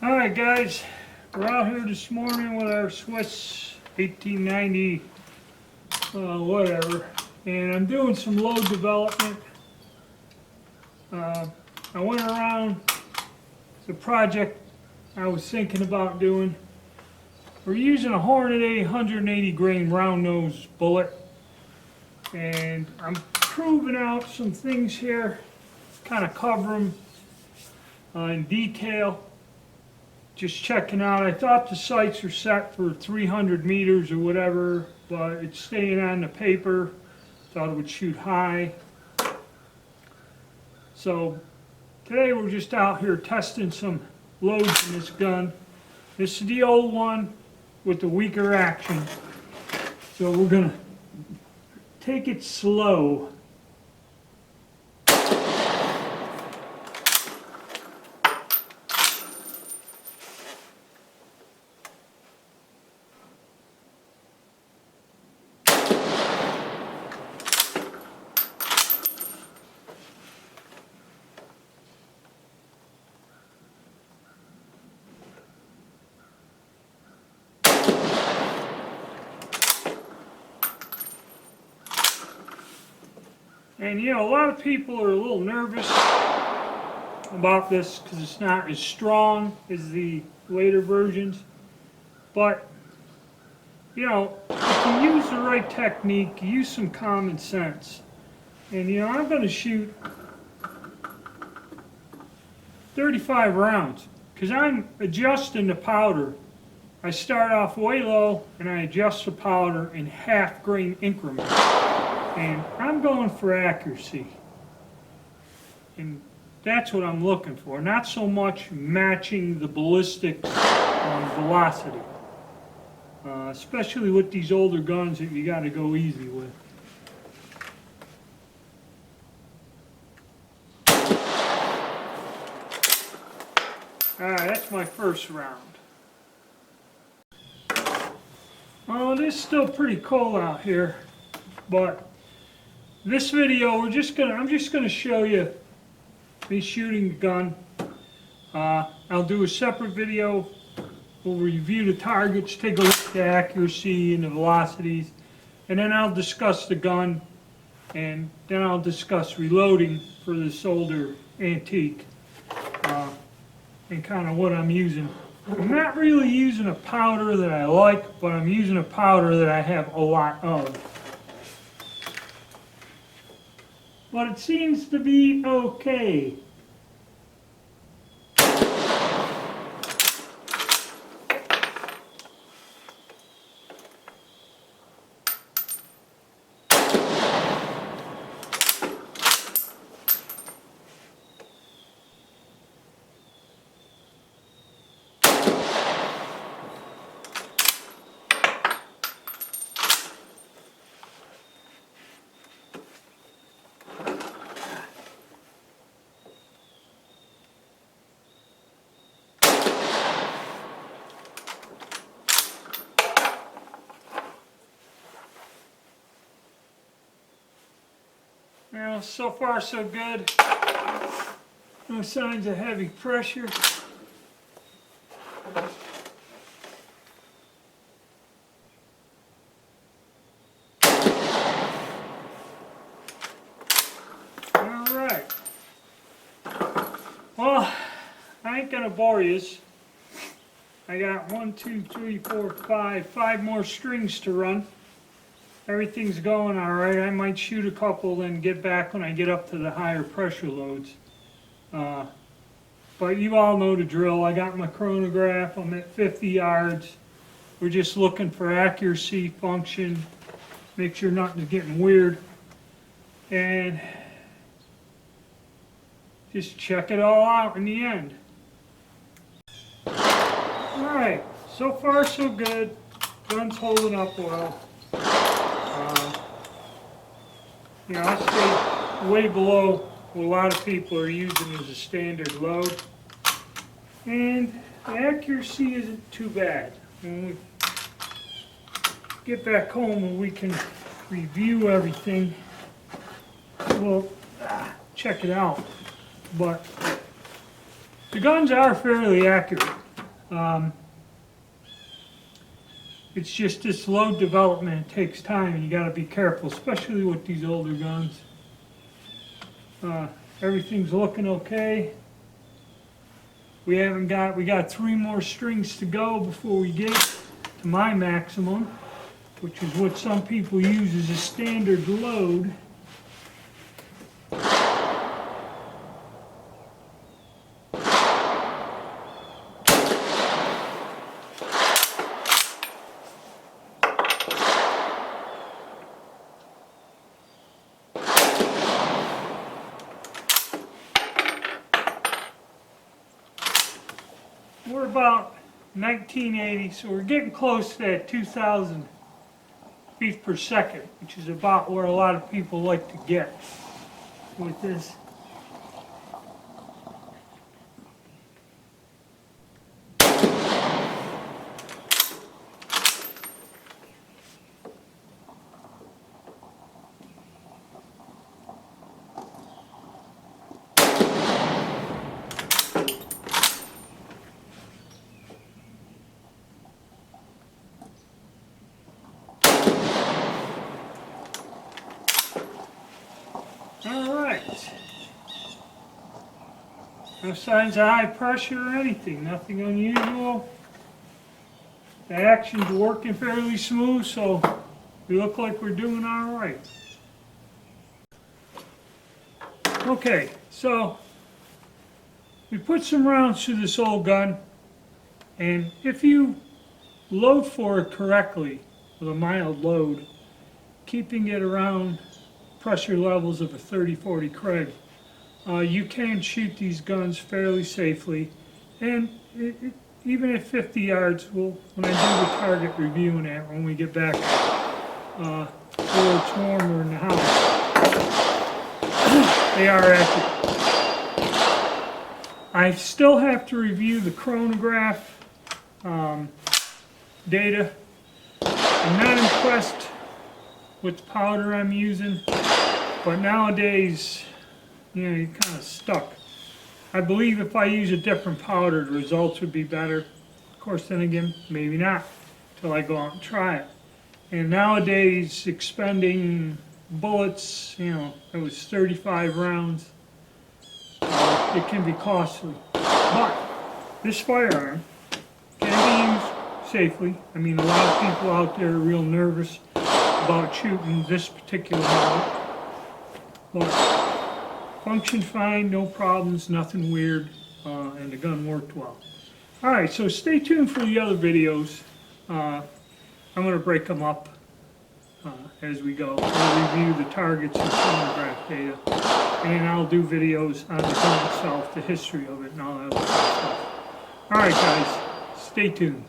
Alright guys, we're out here this morning with our Swiss 1890 whatever, and I'm doing some load development. I went around the project I was thinking about doing. We're using a Hornet A 180 grain round nose bullet, and I'm proving out some things here, kind of cover them in detail. Just checking out. I thought the sights were set for 300 meters or whatever, but it's staying on the paper. Thought it would shoot high. So today we're just out here testing some loads in this gun. This is the old one with the weaker action. So we're gonna take it slow. And you know, a lot of people are a little nervous about this because it's not as strong as the later versions. But, you know, if you use the right technique, use some common sense. And, you know, I'm going to shoot 35 rounds because I'm adjusting the powder. I start off way low and I adjust the powder in half grain increments. And I'm going for accuracy, and that's what I'm looking for, not so much matching the ballistics on velocity, especially with these older guns that you got to go easy with. Alright, that's my first round. Well, it is still pretty cold out here, but this video, I'm just gonna show you me shooting the gun. I'll do a separate video. We'll review the targets, take a look at the accuracy and the velocities, and then I'll discuss the gun, and then I'll discuss reloading for this older antique, and kind of what I'm using. I'm not really using a powder that I like, but I'm using a powder that I have a lot of. But it seems to be okay. Well, so far so good. No signs of heavy pressure. Alright. Well, I ain't gonna bore you. I got 1, 2, 3, 4, 5 more strings to run. Everything's going all right. I might shoot a couple and get back when I get up to the higher pressure loads. But you all know the drill. I got my chronograph. I'm at 50 yards. We're just looking for accuracy, function, make sure nothing's getting weird. And just check it all out in the end. Alright, so far so good. Gun's holding up well. You know, I stayed way below what a lot of people are using as a standard load. And the accuracy isn't too bad. When we get back home and we can review everything, we'll check it out. But the guns are fairly accurate. It's just this load development takes time, and you got to be careful, especially with these older guns. Everything's looking okay. We got 3 more strings to go before we get to my maximum, which is what some people use as a standard load. We're about 1980, so we're getting close to that 2,000 feet per second, which is about where a lot of people like to get with this. Alright. No signs of high pressure or anything, nothing unusual. The action's working fairly smooth, so we look like we're doing alright. Okay, so we put some rounds through this old gun, and if you load for it correctly with a mild load, keeping it around pressure levels of a 30-40 Krag, you can shoot these guns fairly safely, and even at 50 yards, when I do the target review and that, when we get back where it's warmer in the house, they are accurate. I still have to review the chronograph data. I'm not impressed with the powder I'm using, but nowadays, you know, you're kind of stuck. I believe if I use a different powder, the results would be better. Of course, then again, maybe not, till I go out and try it. And nowadays, expending bullets, you know, it was 35 rounds, it can be costly. But this firearm can be used safely. I mean, a lot of people out there are real nervous about shooting this particular model, but functioned fine, no problems, nothing weird, and the gun worked well. Alright, so stay tuned for the other videos. I'm going to break them up as we go. I'll review the targets and chronograph data, and I'll do videos on the gun itself, the history of it, and all that other stuff. Alright guys, stay tuned.